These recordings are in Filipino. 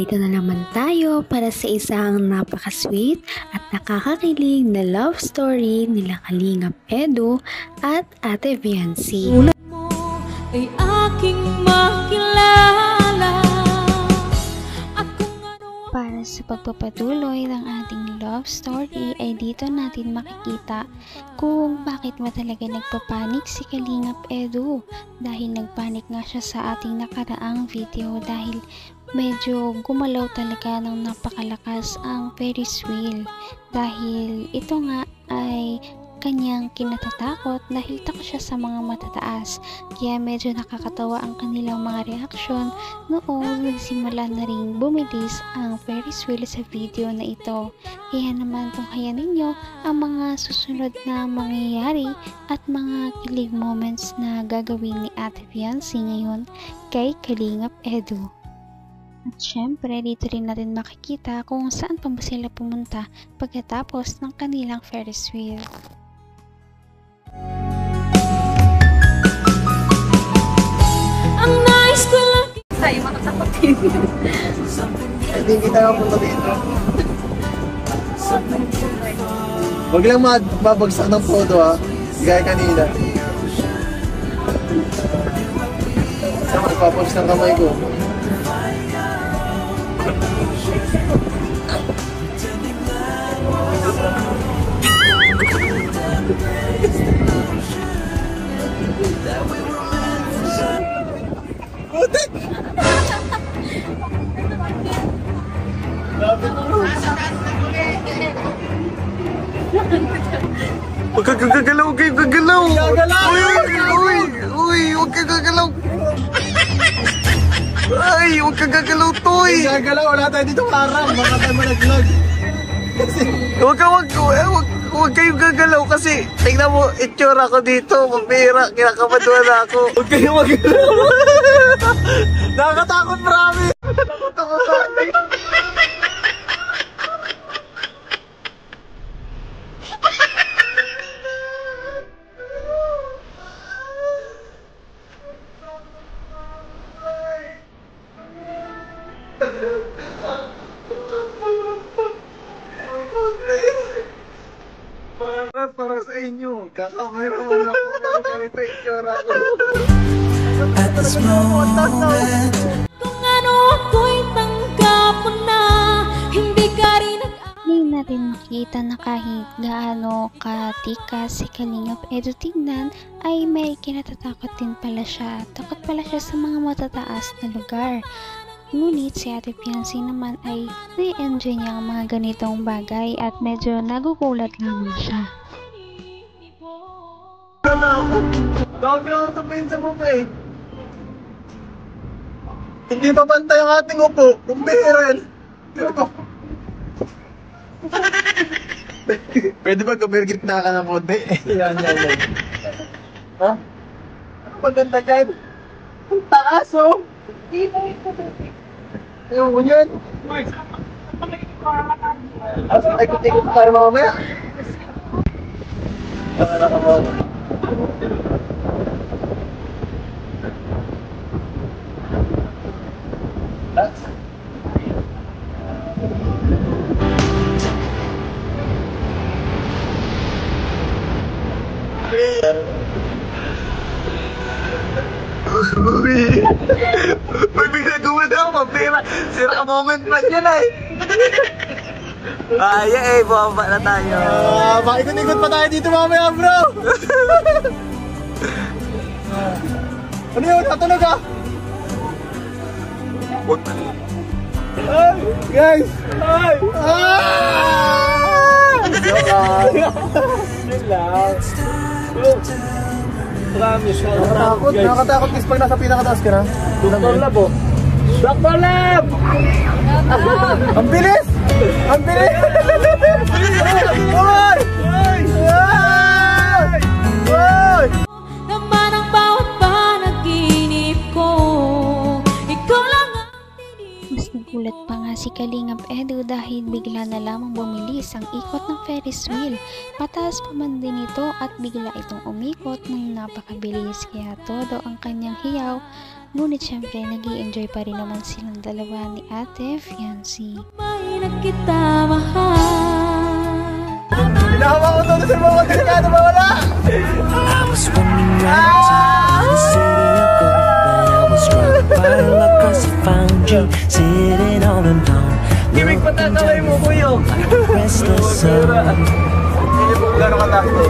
Narito na naman tayo para sa isang napaka-sweet at nakakakilig na love story nila Kalingap Edu at Ate Viancy. Tulad mo ay aking makilala. Para sa pagpapatuloy ng ating love story ay dito natin makikita kung bakit ba talaga nagpapanik si Kalingap Edu, dahil nagpanik nga siya sa ating nakaraang video dahil medyo gumalaw talaga ng napakalakas ang Ferris wheel, dahil ito nga ay kanyang kinatatakot dahil takot siya sa mga matataas. Kaya medyo nakakatawa ang kanilang mga reaksyon noong nagsimula na rin bumilis ang Ferris wheel sa video na ito. Kaya naman tunghayan ninyo ang mga susunod na mangyayari at mga kilig moments na gagawin ni Ate Viancy ngayon kay Kalingap Edu. At syempre dito rin natin makikita kung saan pa ba sila pumunta pagkatapos ng kanilang Ferris wheel. Tayo makatakotin. Hindi kita mapunta dito. Huwag lang mabagsak ng photo ha. Gaya kanina. Magpapost ng kamay ko. Putik! Huwag kang gagalaw, huwag kang gagalaw! Uy, huwag kang gagalaw! Ay, huwag kang gagalaw, Toy! Huwag kang gagalaw, wala tayo dito karang, baka tayo malaglag. Huwag kayong gagalaw kasi tingnan mo, itsura ko dito, mabira, kinakabaduan na ako. Huwag kayong magalaw! Nakakatakot, marami! Nakakatakot ako sa akin! Para sa inyo, kakamera mo na ako ganito itsura ko. At this moment, Kung ano ako'y tanggap mo na, hindi ka rin Ngayon natin makita na kahit gaano katikas si Kalingap Edu tignan ay may kinatatakot din pala siya. Takot pala siya sa mga matataas na lugar. Ngunit si Ate Viancy naman ay na-enjoy niya ang mga ganitong bagay at medyo nagugulat lamang siya. Dami ako sabihin sa mukha eh. Hindi pa pantay ang ating upo. Kumbihin. Pwede ba kumirgit na ka ng konti? Yan. Ha? Ano maganda dyan? Ang taas oh! Ayaw mo yun? Ikot-ikot tayo mamaya. Uy! May bigla ako, mapira. Sira moment pa dyan ay. Bumaba na tayo. Ikot-ikot pa tayo dito mamaya, bro. Ano yun? Natunog ah? Huwag na. Ay! Guys! Ay! Relax. Promise. Nakakatakot guys pag nasa pinakataas ka na. Dr. Lab oh. Dr. Lab! Ang bilis! Ang bilis! Uy! Uy! naman ang bawat panaginip ko. Ikaw lang ang Mas nagulat pa nga si Kalingap Edu dahil bigla na lamang bumilis ang ikot ng Ferris wheel. Pataas pa man din ito at bigla itong umikot ng napakabilis, kaya todo ang kanyang hiyaw Ngunit syempre nag-i-enjoy pa rin naman silang dalawa ni Ate Fiancé. May na kita mahal. Hinahawa ko to sa mga delikado mawala! I was running round the city of gold, but I was struck by luck 'cause I found you sitting all alone. Gimik pa tayo kamay mo, kuyo! Restless soul. Hindi po gano'ng kataas to.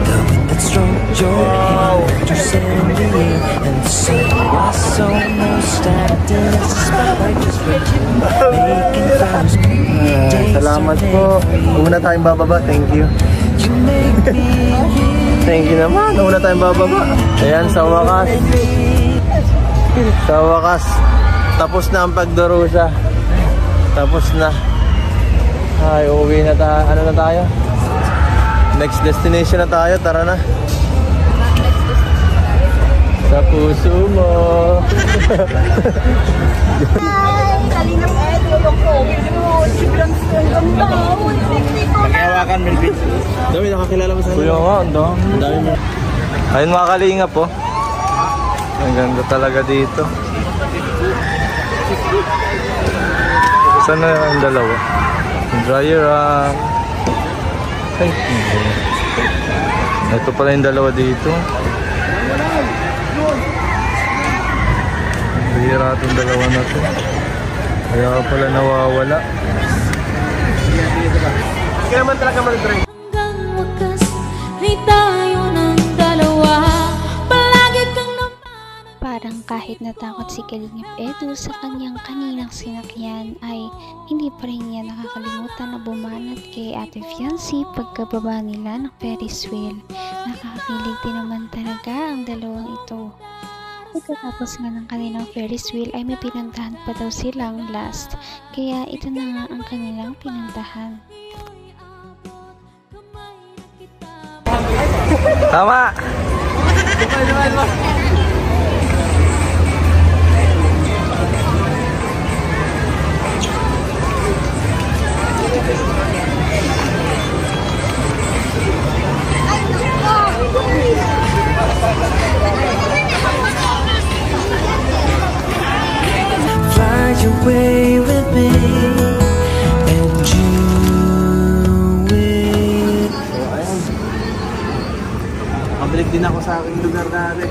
The wind that stroked your hair, you set in the air, and the sun was almost acting as a spotlight just reaching, making flowers bloom. Salamat po. Una tayong bababa, thank you. You make me Thank you naman. Una tayong bababa. Ayan, sa wakas. Sa wakas. Tapos na ang pagdurusa. Tapos na. Ay, uuwi na tayo. Ano na tayo? Next destination na tayo. Tara na. Sa puso mo. Kalingap Edo, yung COVID mo. Sobrang ganda. Nakihawakan, Melvin. Dami, nakakilala mo sa Kuya nga, ang dami mo. Ayun mga kalingap po. Ang ganda talaga dito. Saan na yung dalawa? Dryer rack. Ay, ito pala yung dalawa dito. Bihira itong dalawa na to. Kaya pala nawawala. Kaya naman talaga mag-drive. Hanggang wakas ay tayo ng dalawa. Palagi kang naman. Parang kahit natakot si Kalingap Edu sa kanyang kaninang sinakyan ay hindi pa rin niya nakakalimutan na bumanat kay Ate Fiancé pagkababa nila ng Ferris wheel. Nakakakilig din naman talaga ang dalawang ito. Pagkatapos nga ng kanilang Ferris wheel ay may pinuntahan pa daw silang last, kaya ito na nga ang kanilang pinuntahan. Tama! fly away with me, and you will. Pabalik din ako sa aking lugar dati.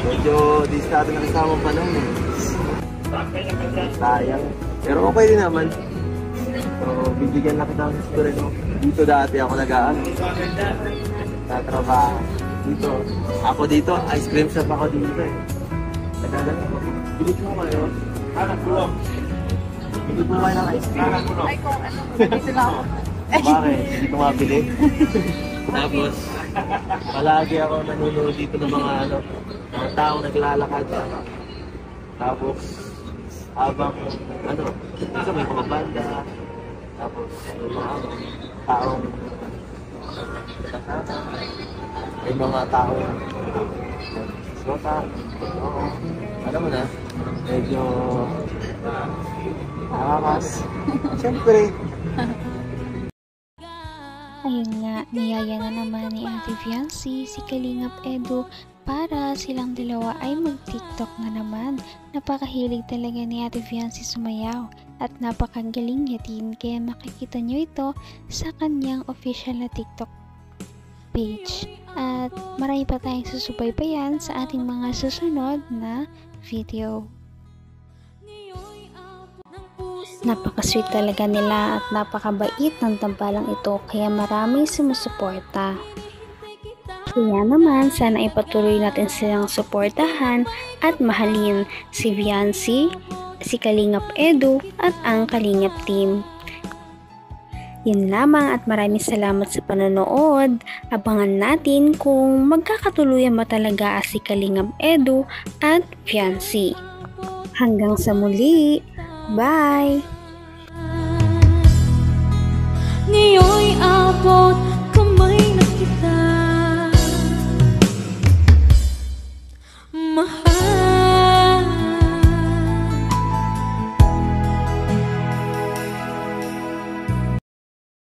Medyo diskado na kasama pa lang eh. Sayang. Pero okay din naman. So, bibigyan lang kita ng story mo. Dito dati ako nag-aan. Tatrabaho. Dito. Ako dito, ice cream shop ako dito eh. Bilit mo kayo. Bilit mo kayo ng ice cream. Ay, kung ano, dito lang ako. Bakit? Hindi ko mabili. Tapos, palagi ako nanonood dito ng mga mga taong naglalakad. Tapos, habang dito may mga banda. Tapos, may mga taong may mga taong sota. Alam mo na, medyo nakakas. Siyempre, Ayun nga, niyaya na naman ni Ate Fiancé si Kalingap Edu para silang dalawa ay mag-TikTok na naman. Napakahilig talaga ni Ate Fiancé sumayaw at napakagaling niya din, kaya makikita nyo ito sa kanyang official na TikTok page. At marami pa tayong susubaybayan sa ating mga susunod na video. Napaka-sweet talaga nila at napakabait ng tambalang ito, kaya maraming sumusuporta. Kaya naman, sana ipatuloy natin silang suportahan at mahalin si Fiancé, si Kalingap Edu at ang Kalingap team. Yun lamang at maraming salamat sa panonood. Abangan natin kung magkakatuluyan ba talaga si Kalingap Edu at Fiancé. Hanggang sa muli! Bye! Ngayon'y abot